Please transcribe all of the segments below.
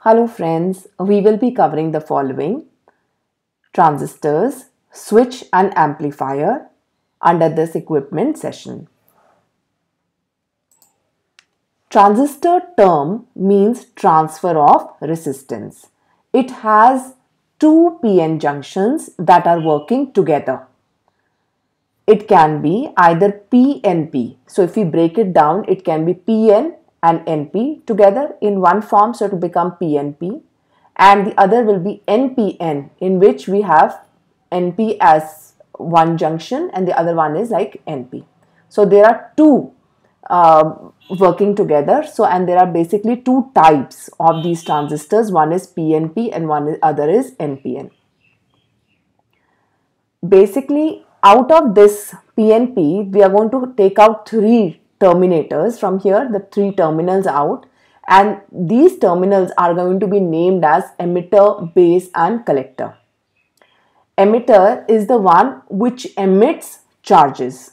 Hello friends, we will be covering the following: transistors, switch and amplifier under this equipment session. Transistor term means transfer of resistance. It has two PN junctions that are working together. It can be either PNP. So if we break it down, it can be PN and NP together in one form, so it will become PNP. And the other will be NPN, in which we have NP as one junction and the other one is like NP. So there are two working together. So, and there are basically two types of these transistors. One is PNP and other is NPN. Basically, out of this PNP, we are going to take out three terminators from here, the three terminals out, and these terminals are going to be named as emitter, base and collector. Emitter is the one which emits charges.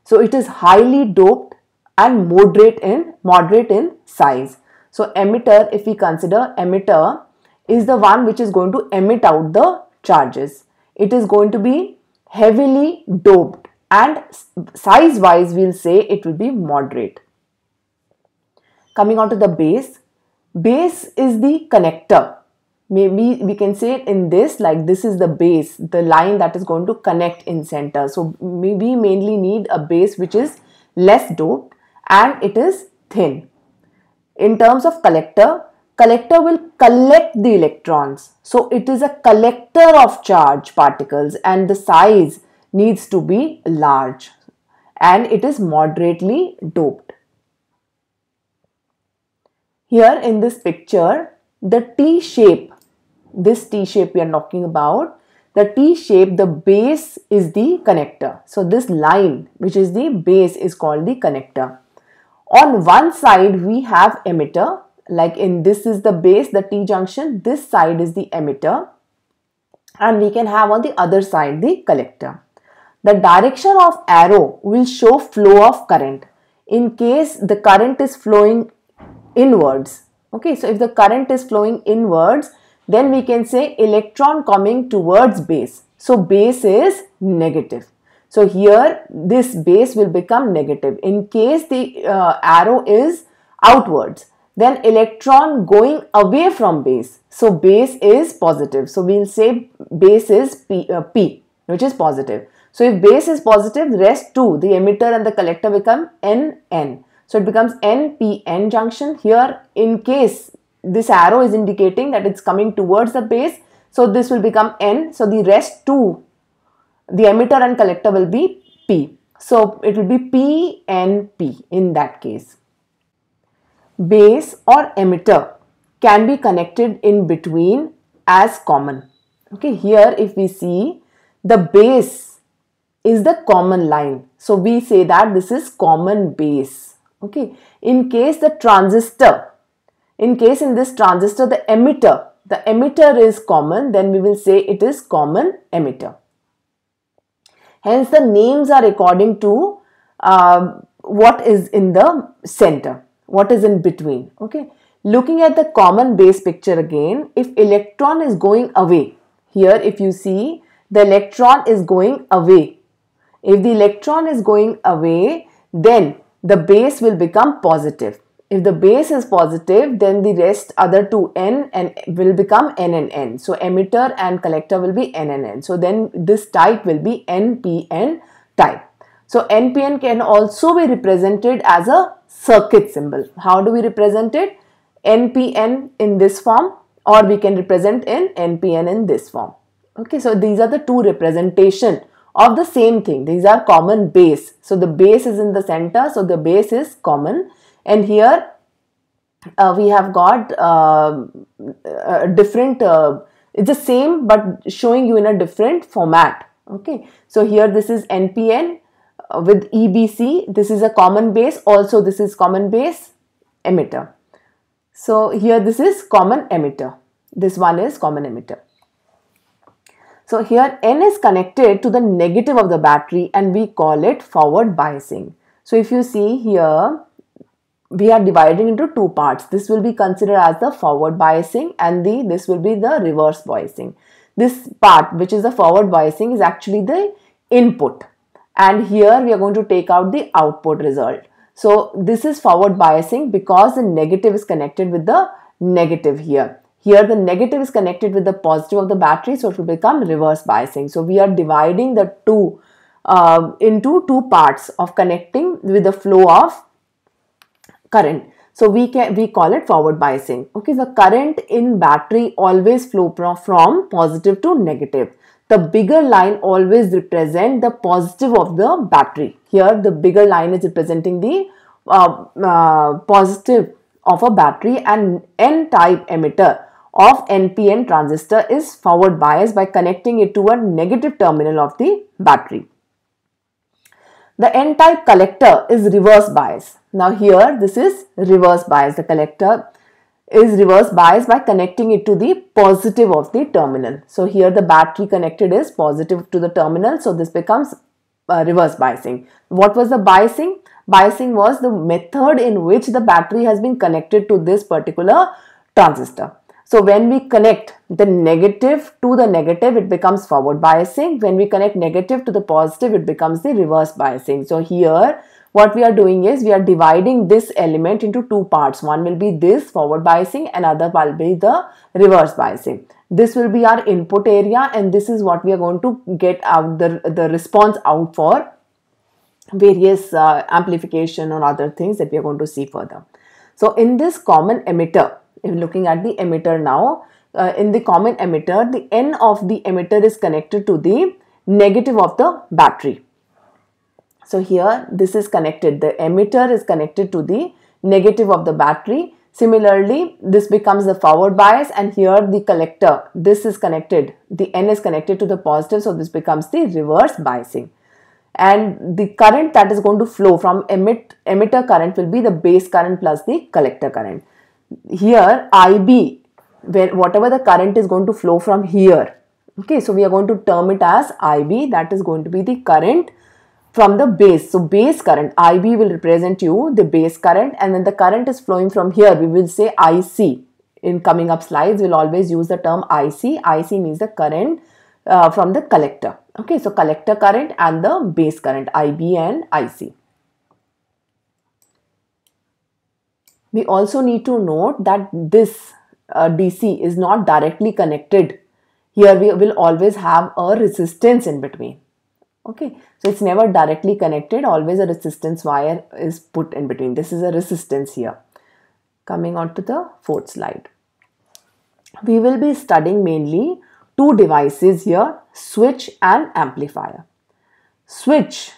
So it is highly doped and moderate in size. So emitter, if we consider emitter, is the one which is going to emit out the charges. It is going to be heavily doped and size wise we'll say it will be moderate. Coming on to the base. Base is the connector. Maybe we can say it in this, like this is the base, the line that is going to connect in center. So we mainly need a base which is less doped and it is thin. In terms of collector, collector will collect the electrons. So it is a collector of charge particles and the size needs to be large and it is moderately doped. Here in this picture, the T shape, this T shape we are talking about, the T shape, the base is the connector. So this line which is the base is called the connector. On one side we have emitter, like in this is the base, the T junction, this side is the emitter, and we can have on the other side the collector. The direction of arrow will show flow of current in case the current is flowing inwards. Okay, so if the current is flowing inwards, then we can say electron coming towards base. So base is negative. So here this base will become negative. In case the arrow is outwards, then electron going away from base. So base is positive. So we'll say base is P, which is positive. So if base is positive, rest two, the emitter and the collector become NN. So it becomes NPN junction. Here in case this arrow is indicating that it's coming towards the base, so this will become N. So the rest two, the emitter and collector will be P. So it will be PNP in that case. Base or emitter can be connected in between as common. Okay, here if we see, the base is the common line. So we say that this is common base. Okay, in case the transistor, in this transistor the emitter is common, then we will say it is common emitter. Hence the names are according to what is in the center, what is in between. Okay, looking at the common base picture again, if electron is going away, here if you see, the electron is going away. If the electron is going away, then the base will become positive. If the base is positive, then the rest other two N and will become N and N. So emitter and collector will be N and N. So then this type will be NPN type. So NPN can also be represented as a circuit symbol. How do we represent it? NPN in this form, or we can represent in NPN in this form. Okay, so these are the two representation of the same thing. These are common base. So the base is in the center, so the base is common. And here we have got different, it's the same but showing you in a different format. Okay, so here this is NPN with EBC. This is a common base. Also this is common base emitter. So here this is common emitter. This one is common emitter. So here N is connected to the negative of the battery and we call it forward biasing. So if you see here, we are dividing into two parts. This will be considered as the forward biasing and this will be the reverse biasing. This part, which is the forward biasing, is actually the input, and here we are going to take out the output result. So this is forward biasing because the negative is connected with the negative here. Here the negative is connected with the positive of the battery, so it will become reverse biasing. So we are dividing the two into two parts of connecting with the flow of current. So we call it forward biasing. Okay, the current in battery always flow from positive to negative. The bigger line always represent the positive of the battery. Here the bigger line is representing the positive of a battery, and N-type emitter of NPN transistor is forward biased by connecting it to a negative terminal of the battery. The N-type collector is reverse bias. Now here this is reverse bias. The collector is reverse bias by connecting it to the positive of the terminal. So here the battery connected is positive to the terminal, so this becomes reverse biasing. What was the biasing? Biasing was the method in which the battery has been connected to this particular transistor. So when we connect the negative to the negative, it becomes forward biasing. When we connect negative to the positive, it becomes the reverse biasing. So here what we are doing is we are dividing this element into two parts. One will be this forward biasing, another will be the reverse biasing. This will be our input area, and this is what we are going to get out the response out for various amplification or other things that we are going to see further. So in this common emitter, if looking at the emitter now, in the common emitter, the N of the emitter is connected to the negative of the battery. So here this is connected, the emitter is connected to the negative of the battery. Similarly, this becomes the forward bias, and here the collector, this is connected, the N is connected to the positive, so this becomes the reverse biasing. And the current that is going to flow from emitter current will be the base current plus the collector current. Here IB, whatever the current is going to flow from here, okay, so we are going to term it as IB, that is going to be the current from the base. So base current, IB will represent you the base current, and when the current is flowing from here, we will say IC. In coming up slides, we'll always use the term IC. IC means the current from the collector. Okay, so collector current and the base current, IB and IC. We also need to note that this DC is not directly connected. Here we will always have a resistance in between. Okay, so it's never directly connected, always a resistance wire is put in between. This is a resistance here. Coming on to the fourth slide. We will be studying mainly two devices here, switch and amplifier. Switch,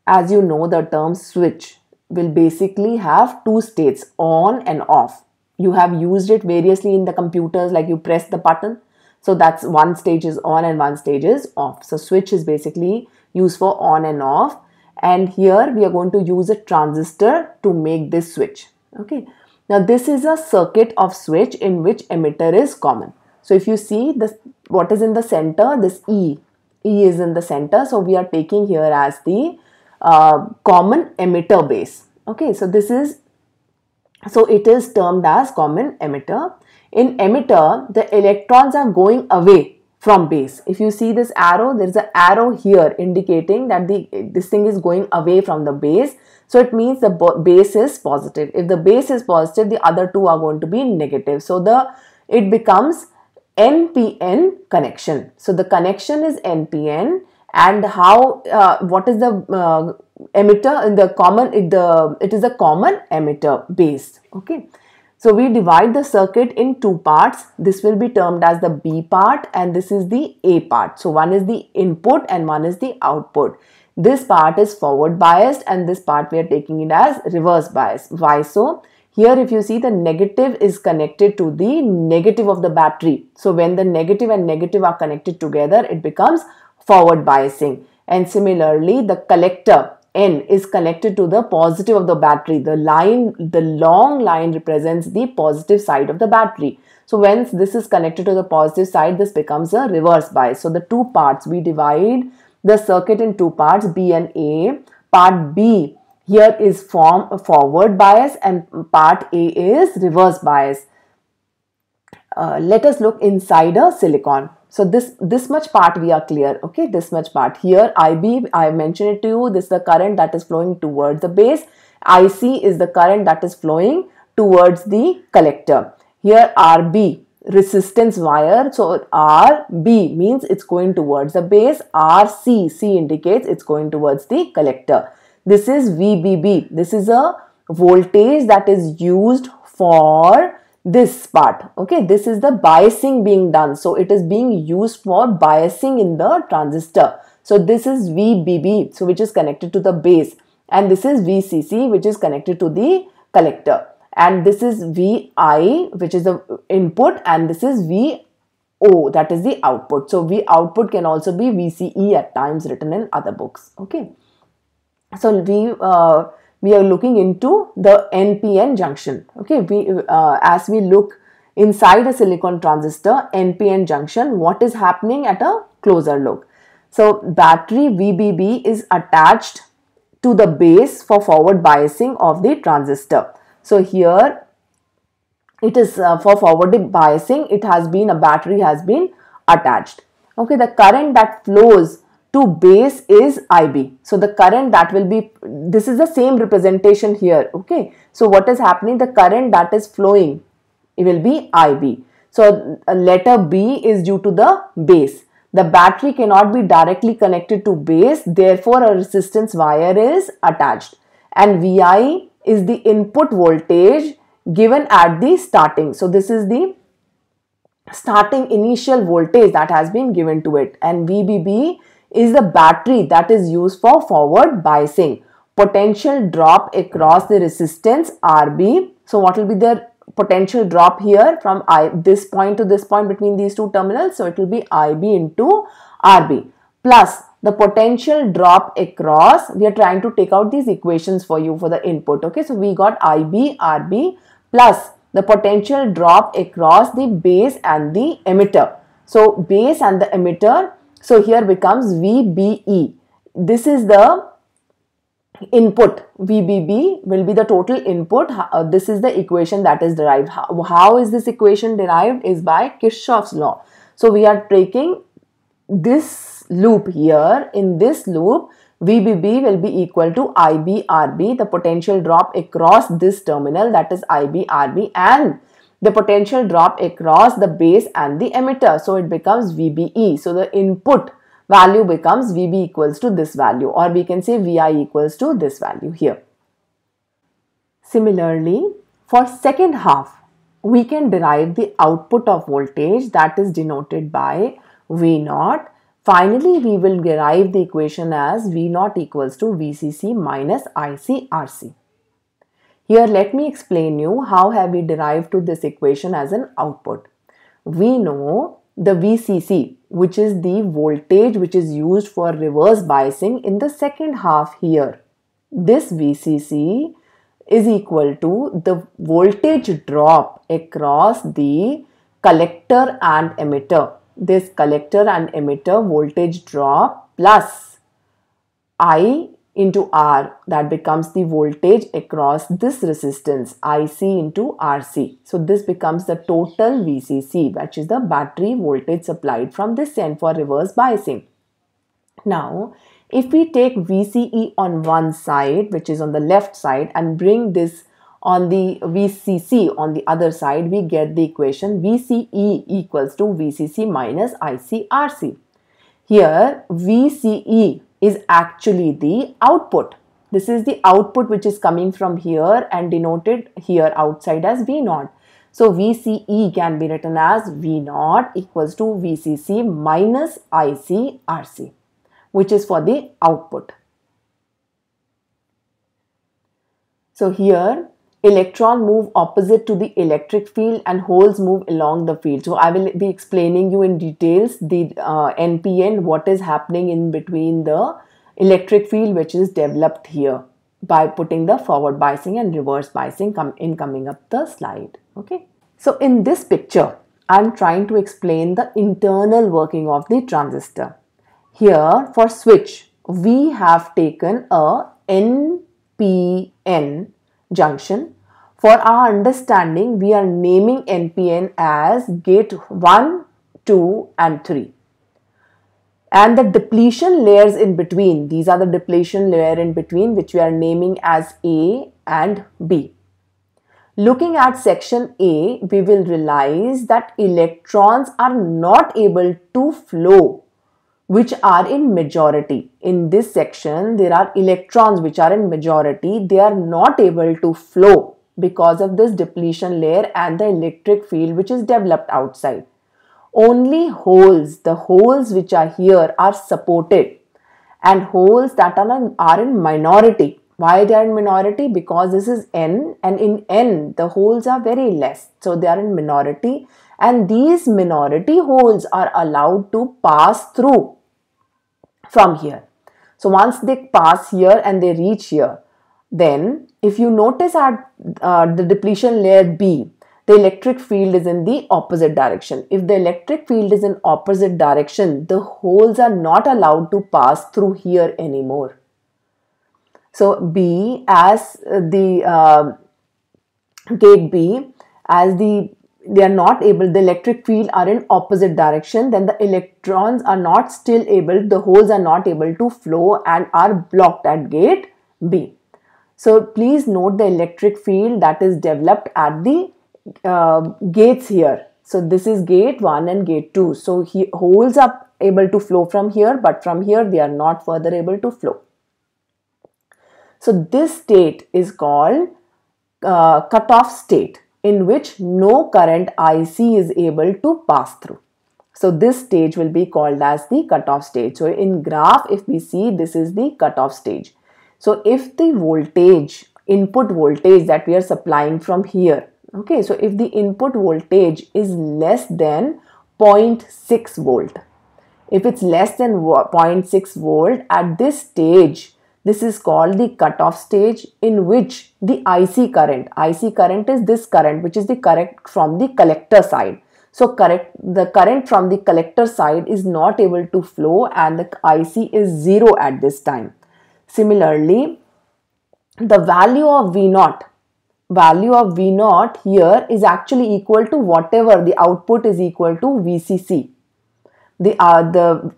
as you know, the term switch will basically have two states, on and off. You have used it variously in the computers, like you press the button. So that's one stage is on and one stage is off. So switch is basically used for on and off. And here we are going to use a transistor to make this switch. Okay. Now this is a circuit of switch in which emitter is common. So if you see this, what is in the center, this E is in the center. So we are taking here as the common emitter base. Okay, so it is termed as common emitter. In emitter, the electrons are going away from base. If you see this arrow, there is an arrow here indicating that this thing is going away from the base. So it means the base is positive. If the base is positive, the other two are going to be negative. So it becomes NPN connection. So the connection is NPN, and what is the emitter in the common? It is a common emitter base. Okay. So we divide the circuit in two parts. This will be termed as the B part, and this is the A part. So one is the input and one is the output. This part is forward biased, and this part we are taking it as reverse bias. Why so? Here if you see, the negative is connected to the negative of the battery. So when the negative and negative are connected together, it becomes forward biasing. And similarly, the collector N is connected to the positive of the battery. The long line represents the positive side of the battery. So when this is connected to the positive side, this becomes a reverse bias. So the two parts, we divide the circuit in two parts, B and A. Part B, Here is forward bias and part A is reverse bias. Let us look inside a silicon. So this much part we are clear. Okay, this much part. Here IB, I mentioned it to you. This is the current that is flowing towards the base. IC is the current that is flowing towards the collector. Here RB, resistance wire. So RB means it's going towards the base. RC, C indicates it's going towards the collector. This is VBB. This is a voltage that is used for this part. Okay, this is the biasing being done. So it is being used for biasing in the transistor. So this is VBB, so which is connected to the base, and this is VCC, which is connected to the collector, and this is VI, which is the input, and this is VO, that is the output. So V output can also be VCE at times written in other books. Okay, so we are looking into the NPN junction. Okay, as we look inside a silicon transistor NPN junction, what is happening at a closer look? So battery VBB is attached to the base for forward biasing of the transistor. So here it is for forward biasing, it has been, a battery has been attached. Okay, the current that flows to base is IB. So the current that will be, this is the same representation here. Okay, so what is happening, the current that is flowing, it will be IB. So letter B is due to the base. The battery cannot be directly connected to base, therefore a resistance wire is attached, and VI is the input voltage given at the starting. So this is the starting initial voltage that has been given to it, and VBB is the battery that is used for forward biasing. Potential drop across the resistance RB. So what will be the potential drop here from this point to this point between these two terminals? So it will be IB into RB plus the potential drop across. We are trying to take out these equations for you for the input. Okay, so we got IB RB plus the potential drop across the base and the emitter. So base and the emitter, so here becomes VBE. This is the input. VBB will be the total input. This is the equation that is derived. How is this equation derived? Is by Kirchhoff's law. So we are taking this loop here. In this loop, VBB will be equal to IB RB, the potential drop across this terminal, that is IB RB, and the potential drop across the base and the emitter. So it becomes VBE. So the input value becomes VB equals to this value, or we can say VI equals to this value here. Similarly, for second half, we can derive the output of voltage, that is denoted by V0. Finally, we will derive the equation as V0 equals to VCC minus IC RC. Here, let me explain you how have we derived to this equation as an output. We know the VCC, which is the voltage which is used for reverse biasing in the second half here. This VCC is equal to the voltage drop across the collector and emitter. This collector and emitter voltage drop plus I into R, that becomes the voltage across this resistance IC into RC. So this becomes the total VCC, which is the battery voltage supplied from this end for reverse biasing. Now, if we take VCE on one side, which is on the left side, and bring this on the VCC on the other side, we get the equation VCE equals to VCC minus IC RC. Here, VCE is actually the output. This is the output which is coming from here and denoted here outside as V0. So VCE can be written as V0 equals to VCC minus IC RC, which is for the output. So here, electron move opposite to the electric field and holes move along the field. So I will be explaining you in details the NPN, what is happening in between the electric field which is developed here by putting the forward biasing and reverse biasing coming up the slide. Okay. So in this picture, I am trying to explain the internal working of the transistor. Here for switch, we have taken a N+ NPN junction. For our understanding, we are naming NPN as gate 1, 2 and 3. And the depletion layers in between, these are the depletion layer in between, which we are naming as A and B. Looking at section A, we will realize that electrons are not able to flow, which are in majority. In this section, there are electrons which are in majority. They are not able to flow because of this depletion layer and the electric field which is developed outside. Only holes, the holes which are here, are supported, and holes that are in minority. Why they are in minority? Because this is N, and in N the holes are very less, so they are in minority, and these minority holes are allowed to pass through from here. So once they pass here and they reach here, then if you notice at the depletion layer B, the electric field is in the opposite direction. If the electric field is in opposite direction, the holes are not allowed to pass through here anymore. So B, as the gate B, as they are not able, the electric field are in opposite direction, then the electrons are not still able, the holes are not able to flow and are blocked at gate B. So please note the electric field that is developed at the gates here. So this is gate 1 and gate 2. So holes are able to flow from here, but from here they are not further able to flow. So this state is called cutoff state, in which no current IC is able to pass through. So this stage will be called as the cutoff stage. So in graph, if we see, this is the cutoff stage. So if the voltage, input voltage that we are supplying from here, okay, so if the input voltage is less than 0.6 volt, if it's less than 0.6 volt at this stage, this is called the cutoff stage, in which the IC current is this current, which is the current from the collector side. So the current from the collector side is not able to flow and the IC is 0 at this time. Similarly, the value of V0 here is actually equal to whatever the output is equal to VCC. The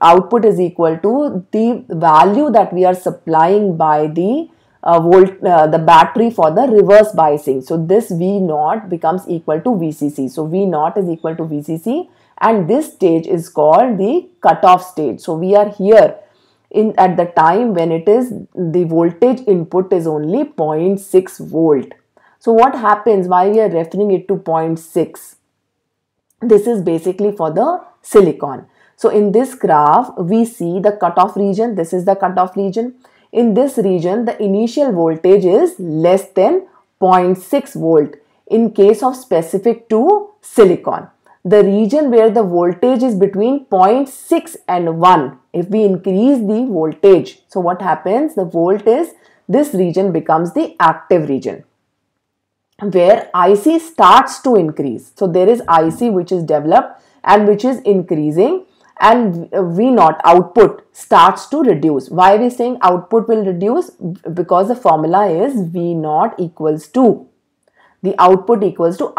output is equal to the value that we are supplying by the the battery for the reverse biasing. So this V0 becomes equal to VCC. So V0 is equal to VCC, and this stage is called the cutoff stage. So we are here at the time when it is the voltage input is only 0.6 volt. So what happens? Why we are referring it to 0.6? This is basically for the silicon. So in this graph, we see the cutoff region. This is the cutoff region. In this region, the initial voltage is less than 0.6 volt in case of specific to silicon. The region where the voltage is between 0.6 and 1, if we increase the voltage, so what happens? The this region becomes the active region, where IC starts to increase. So there is IC which is developed and which is increasing, and V0 output starts to reduce. Why are we saying output will reduce? Because the formula is V0 equals to, the output equals to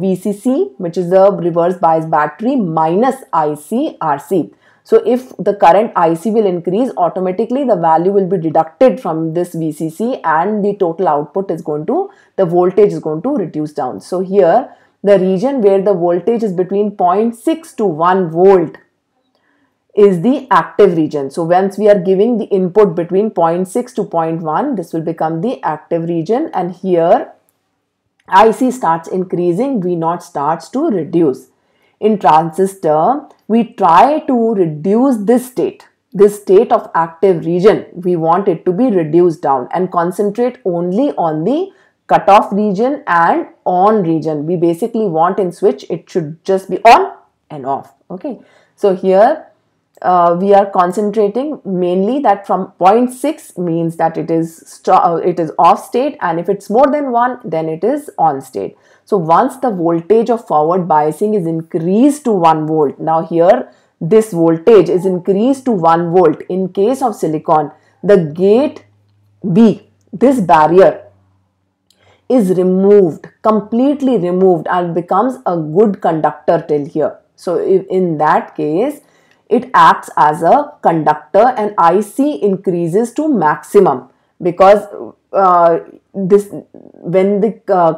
VCC, which is the reverse bias battery, minus IC RC. So if the current IC will increase, automatically the value will be deducted from this VCC, and the total output is going to, the voltage is going to reduce down. So here, the region where the voltage is between 0.6 to 1 volt is the active region. So once we are giving the input between 0.6 to 0.1, this will become the active region, and here IC starts increasing, V0 starts to reduce. In transistor, we try to reduce this state of active region. We want it to be reduced down and concentrate only on the cutoff region and on region. We basically want in switch, it should just be on and off. Okay. So here we are concentrating mainly that from 0.6 means that it is off state, and if it's more than 1, then it is on state. So once the voltage of forward biasing is increased to 1 volt, now here this voltage is increased to 1 volt. In case of silicon, the gate B, this barrier is removed, completely removed, and becomes a good conductor till here. So if in that case, it acts as a conductor and IC increases to maximum, because this when the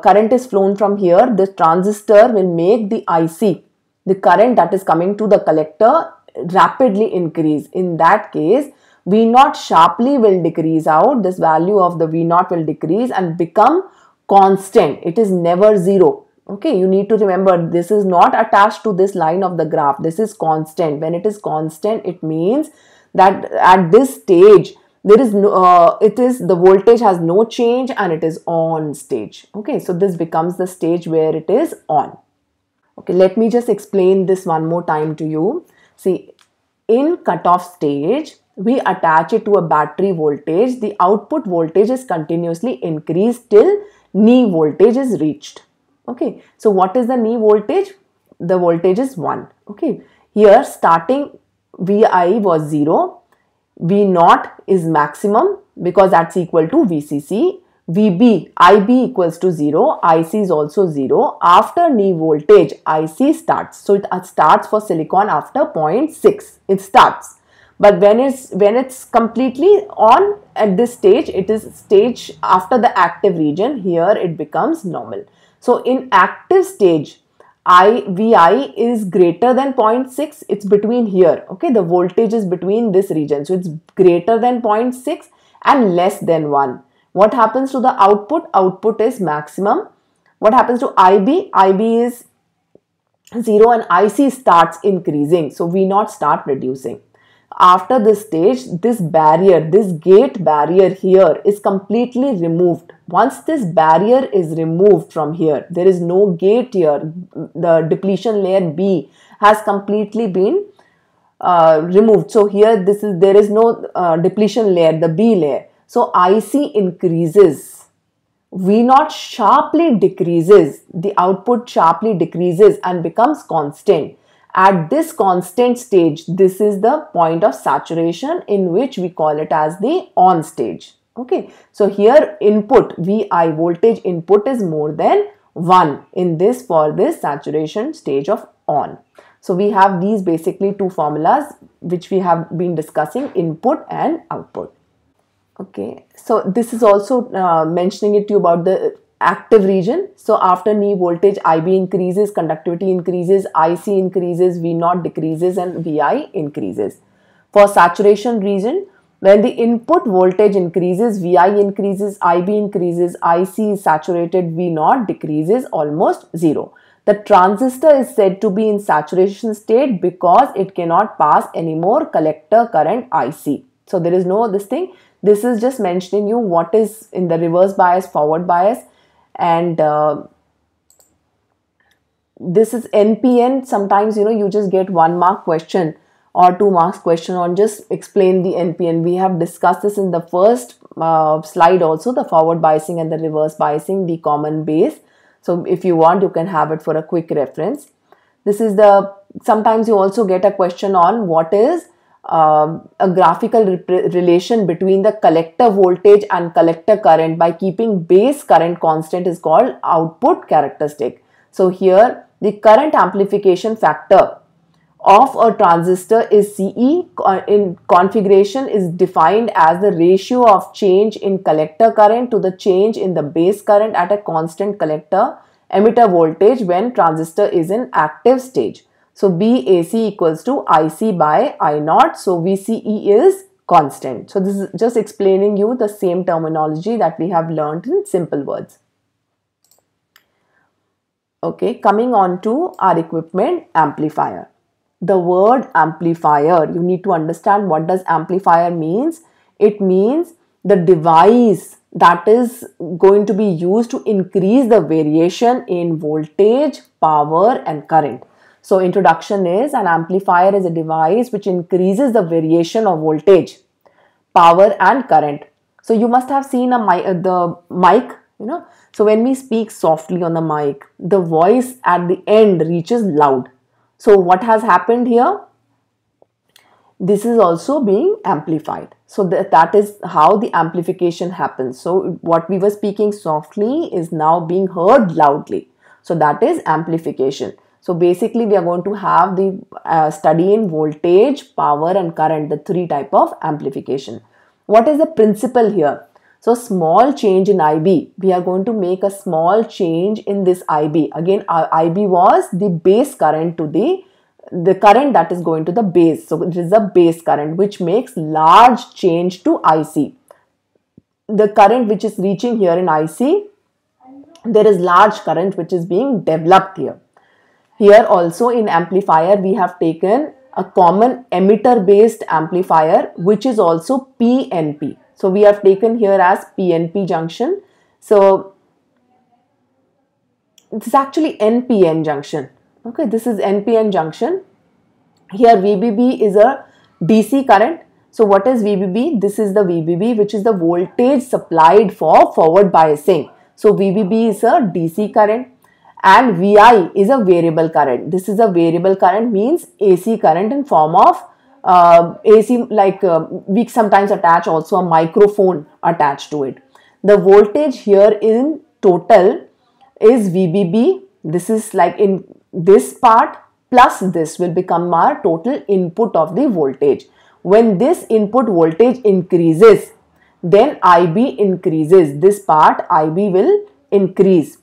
current is flown from here, the transistor will make the IC, the current that is coming to the collector, rapidly increase. In that case, V naught sharply will decrease out. This value of the V naught will decrease and become constant. It is never zero. Okay, you need to remember this is not attached to this line of the graph. This is constant. When it is constant, it means that at this stage there is no the voltage has no change and it is on stage. Okay, so this becomes the stage where it is on. Okay, let me just explain this one more time to you. See, in cutoff stage, we attach it to a battery voltage. The output voltage is continuously increased till knee voltage is reached. Okay, so what is the knee voltage? The voltage is 1. Okay, here starting VI was 0, V naught is maximum because that's equal to VCC. VB, IB equals to 0, IC is also 0. After knee voltage, IC starts. So it starts for silicon after 0.6. It starts. But when it's completely on at this stage, it is stage after the active region, here it becomes normal. So in active stage, VI is greater than 0.6, it's between here. Okay, the voltage is between this region. So it's greater than 0.6 and less than 1. What happens to the output? Output is maximum. What happens to IB? IB is 0 and IC starts increasing. So V naught start reducing. After this stage, this barrier, this gate barrier here is completely removed. Once this barrier is removed from here, there is no gate here. The depletion layer B has completely been removed. So here there is no depletion layer, the B layer. So IC increases, V naught sharply decreases, the output sharply decreases and becomes constant. At this constant stage, this is the point of saturation in which we call it as the on stage. Okay, so here input VI voltage input is more than 1 in this for this saturation stage of on. So we have these basically two formulas which we have been discussing, input and output. Okay, so this is also mentioning it to you about the active region. So after knee voltage, IB increases, conductivity increases, IC increases, V naught decreases and VI increases. For saturation region, when the input voltage increases, VI increases, IB increases, IC is saturated, V naught decreases almost 0. The transistor is said to be in saturation state because it cannot pass any more collector current IC. So there is no this thing. This is just mentioning you what is in the reverse bias, forward bias, and this is NPN. Sometimes you just get 1 mark question or 2 marks question on just explain the NPN. We have discussed this in the first slide also, the forward biasing and the reverse biasing, the common base. So if you want, you can have it for a quick reference. This is sometimes you also get a question on what is a graphical relation between the collector voltage and collector current by keeping base current constant is called output characteristic. So here the current amplification factor of a transistor is CE. In configuration is defined as the ratio of change in collector current to the change in the base current at a constant collector emitter voltage when transistor is in active stage. So BAC equals to IC by I naught. So VCE is constant. So this is just explaining you the same terminology that we have learned in simple words. Okay, coming on to our equipment, amplifier. The word amplifier, you need to understand what does amplifier means. It means the device that is going to be used to increase the variation in voltage, power and current. So introduction is an amplifier is a device which increases the variation of voltage, power and current. So you must have seen the mic, So when we speak softly on the mic, the voice at the end reaches loud. So what has happened here? this is also being amplified. So that is how the amplification happens. So what we were speaking softly is now being heard loudly. So that is amplification. So basically we are going to have the study in voltage, power and current, the three type of amplification. What is the principle here? So small change in IB, we are going to make a small change in this IB. Again, IB was the base current to the current that is going to the base. So it is a base current which makes large change to IC. The current which is reaching here in IC, there is large current which is being developed here. Here also in amplifier we have taken a common emitter based amplifier which is also PNP. So we have taken here as PNP junction. So it is actually NPN junction. Okay, this is NPN junction. Here VBB is a DC current. So what is VBB? This is the VBB which is the voltage supplied for forward biasing. So VBB is a DC current and VI is a variable current. This is a variable current, means AC current in form of AC, like we sometimes attach also a microphone attached to it. The voltage here in total is VBB. This is like in this part plus this will become our total input of the voltage. When this input voltage increases, then IB increases. This part IB will increase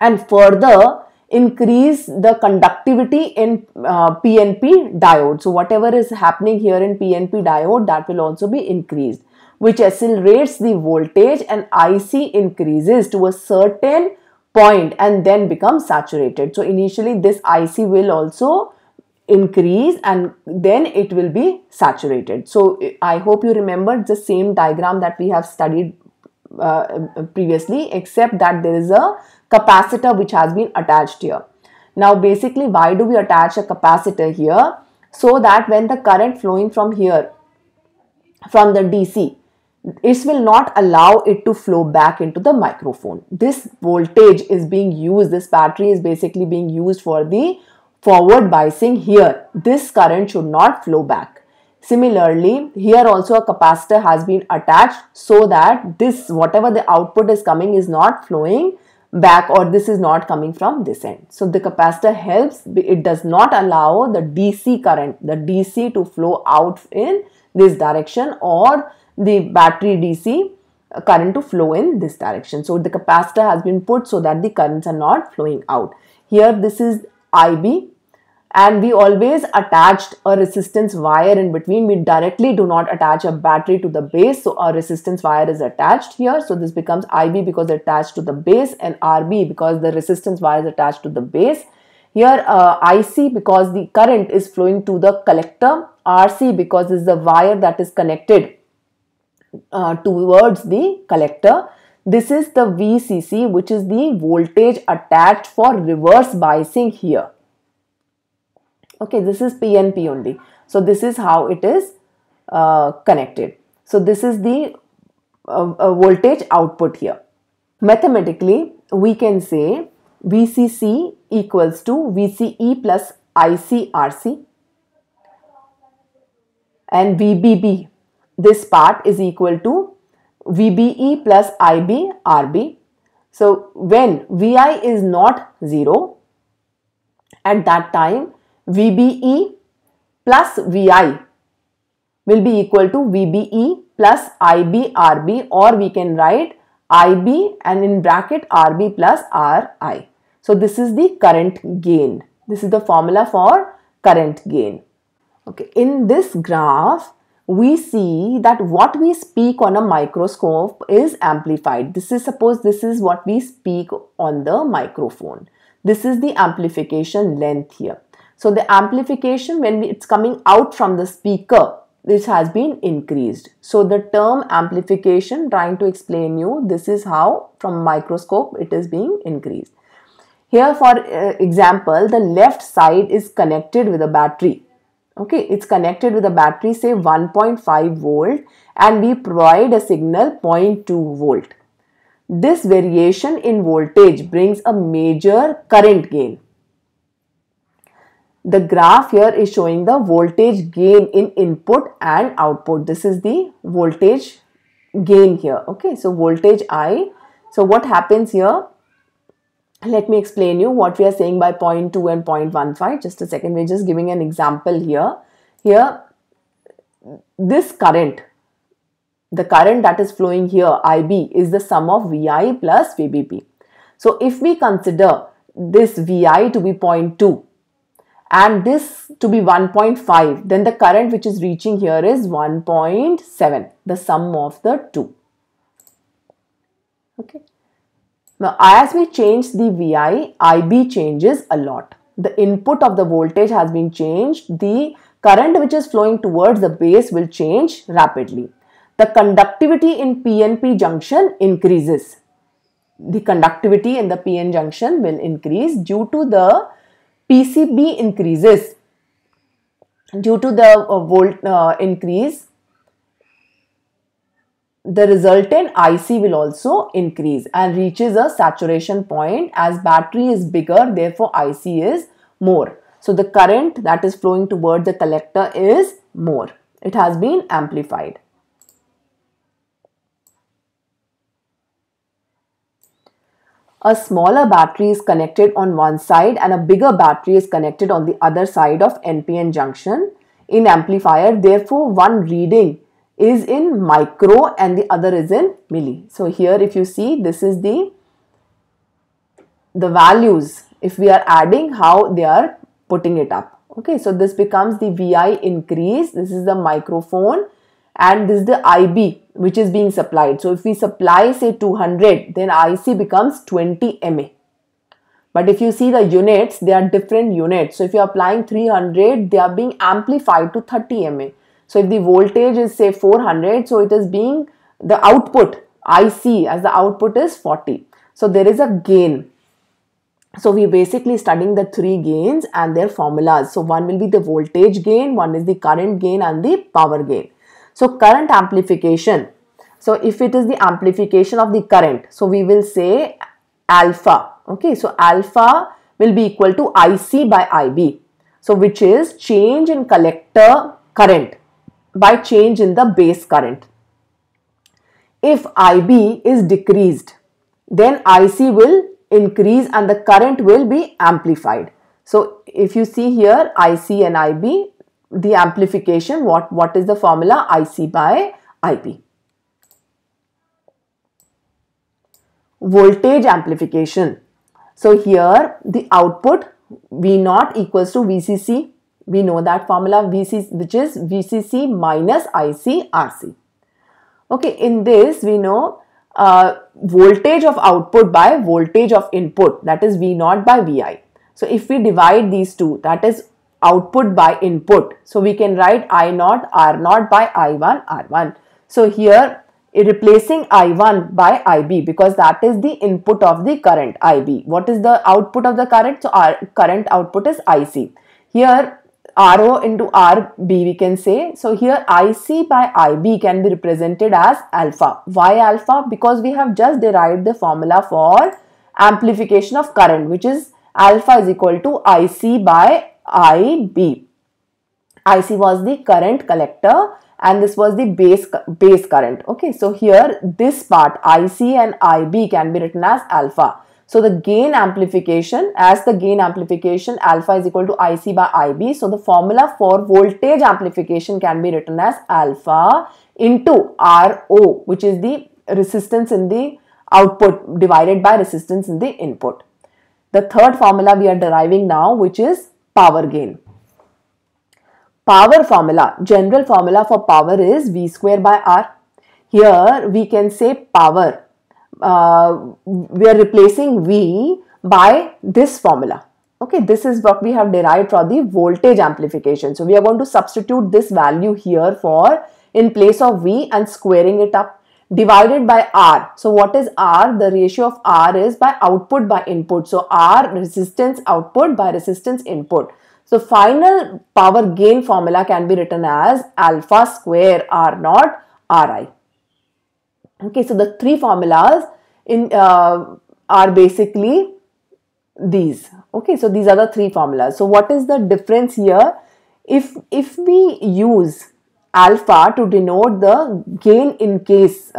and further increase the conductivity in PNP diode. So whatever is happening here in PNP diode, that will also be increased, which accelerates the voltage, and IC increases to a certain point and then becomes saturated. So initially this IC will also increase and then it will be saturated. So I hope you remember the same diagram that we have studied previously, except that there is a capacitor which has been attached here. Now basically why do we attach a capacitor here? So that when the current flowing from here, from the DC, it will not allow it to flow back into the microphone. This voltage is being used, this battery is basically being used for the forward biasing here. This current should not flow back. Similarly, here also a capacitor has been attached so that this, whatever the output is coming, is not flowing back, or this is not coming from this end. So the capacitor helps, it does not allow the DC current, the DC to flow out in this direction, or the battery DC current to flow in this direction. So the capacitor has been put so that the currents are not flowing out. Here this is IB, and we always attached a resistance wire in between. We directly do not attach a battery to the base, so a resistance wire is attached here. So this becomes IB because it's attached to the base, and RB because the resistance wire is attached to the base. Here IC because the current is flowing to the collector, RC because this is the wire that is connected towards the collector. This is the VCC, which is the voltage attached for reverse biasing here. Okay, this is PNP only. So this is how it is connected. So this is the voltage output here. Mathematically, we can say VCC equals to VCE plus ICRC, and VBB, this part, is equal to VBE plus IBRB. So when VI is not 0, at that time VBE plus VI will be equal to VBE plus IBRB, or we can write IB and in bracket RB plus RI. So this is the current gain. This is the formula for current gain. Okay, in this graph we see that what we speak on a microscope is amplified. This is, suppose this is what we speak on the microphone. This is the amplification length here. So the amplification, when it's coming out from the speaker, this has been increased. So the term amplification, trying to explain you, this is how from microscope it is being increased. Here for example, the left side is connected with a battery. Okay, it's connected with a battery, say 1.5 volt, and we provide a signal 0.2 volt. This variation in voltage brings a major current gain. the graph here is showing the voltage gain in input and output. This is the voltage gain here. Okay, so voltage I. So what happens here? Let me explain you what we are saying by 0.2 and 0.15. Just a second, we're just giving an example here. Here, this current, the current that is flowing here, IB, is the sum of VI plus VBP. So if we consider this VI to be 0.2 and this to be 1.5, then the current which is reaching here is 1.7, the sum of the two. Okay. Now, as we change the VI, IB changes a lot. The input of the voltage has been changed. The current which is flowing towards the base will change rapidly. The conductivity in PNP junction increases. The conductivity in the PN junction will increase due to the PCB increases. Due to the volt increase, the resultant IC will also increase and reaches a saturation point. As battery is bigger, therefore IC is more. So the current that is flowing towards the collector is more. It has been amplified. A smaller battery is connected on one side and a bigger battery is connected on the other side of NPN junction in amplifier. Therefore, one reading is in micro and the other is in milli. So here if you see, this is the values. If we are adding, how they are putting it up. Okay, so this becomes the VI increase. This is the microphone and this is the IB which is being supplied. So if we supply say 200, then IC becomes 20 mA. But if you see the units, they are different units. So if you are applying 300, they are being amplified to 30 mA. So if the voltage is say 400, so it is being the output IC as the output is 40. So there is a gain. So we basically studying the three gains and their formulas. So one will be the voltage gain, one is the current gain and the power gain. So current amplification. So if it is the amplification of the current, so we will say alpha. Okay, so alpha will be equal to IC by IB. So which is change in collector current by change in the base current. If IB is decreased, then IC will increase and the current will be amplified. So if you see here IC and IB, the amplification, what is the formula? IC by IB. Voltage amplification. So here the output V0 equals to VCC. We know that formula VCC, which is VCC minus IC RC. Okay, in this we know voltage of output by voltage of input, that is V0 by Vi. So if we divide these two, that is output by input. So we can write I0 R0 by I1 R1. So here replacing I1 by IB because that is the input of the current IB. What is the output of the current? So our current output is IC. Here RO into RB we can say. So here IC by IB can be represented as alpha. Why alpha? Because we have just derived the formula for amplification of current, which is alpha is equal to IC by IB. IC was the current collector and this was the base current. Okay, so here this part IC and IB can be written as alpha. So the gain amplification, as the gain amplification, alpha is equal to IC by IB. So the formula for voltage amplification can be written as alpha into RO, which is the resistance in the output divided by resistance in the input. The third formula we are deriving now, which is power gain. Power formula, general formula for power is V square by R. Here we can say power. We are replacing V by this formula. Okay, this is what we have derived for the voltage amplification. So we are going to substitute this value here for in place of V and squaring it up, divided by R. So what is R? The ratio of R is by output by input. So R resistance output by resistance input. So final power gain formula can be written as alpha square R naught Ri. Okay, so the three formulas in are basically these. Okay, so these are the three formulas. So what is the difference here? If we use alpha to denote the gain in case,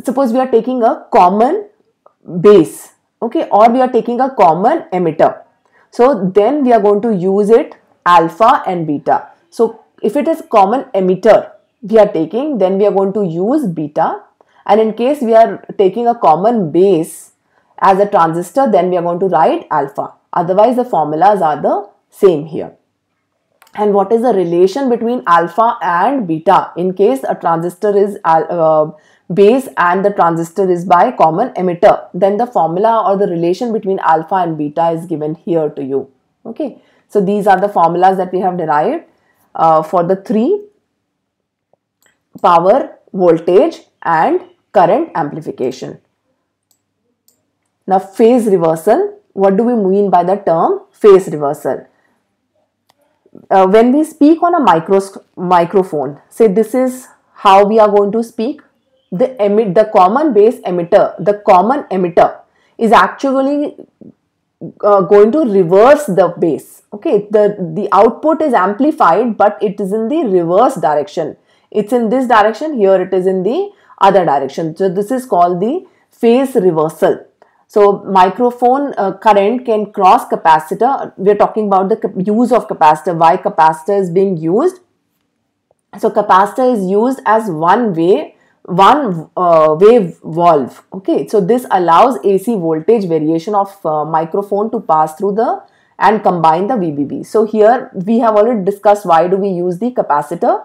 suppose we are taking a common base, okay, or we are taking a common emitter, so then we are going to use it alpha and beta. So if it is common emitter we are taking, then we are going to use beta, and in case we are taking a common base as a transistor, then we are going to write alpha. Otherwise the formulas are the same here. And what is the relation between alpha and beta in case a transistor is base and the transistor is by common emitter? Then the formula or the relation between alpha and beta is given here to you. Okay, so these are the formulas that we have derived for the three: power, voltage and current amplification. Now phase reversal. What do we mean by the term phase reversal? When we speak on a microphone, say this is how we are going to speak. The common base emitter, the common emitter is actually going to reverse the base. Okay, the output is amplified, but it is in the reverse direction. It's in this direction, here it is in the other direction. So this is called the phase reversal. So microphone current can cross capacitor. We are talking about the use of capacitor, why capacitor is being used. So capacitor is used as one wave valve. Okay, so this allows AC voltage variation of microphone to pass through the and combine the VBB. So here we have already discussed why do we use the capacitor,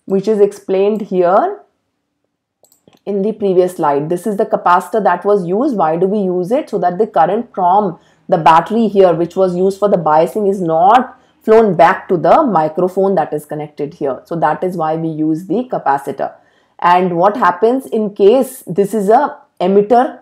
which is explained here in the previous slide. This is the capacitor that was used. Why do we use it? So that the current from the battery here, which was used for the biasing, is not flown back to the microphone that is connected here. So that is why we use the capacitor. And what happens in case this is a emitter,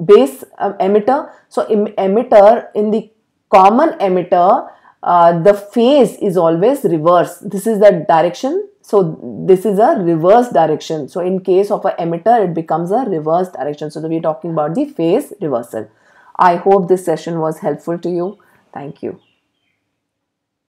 base emitter? So emitter, in the common emitter, the phase is always reverse. This is the direction. So this is a reverse direction. So in case of an emitter, it becomes a reverse direction. So we are talking about the phase reversal. I hope this session was helpful to you. Thank you.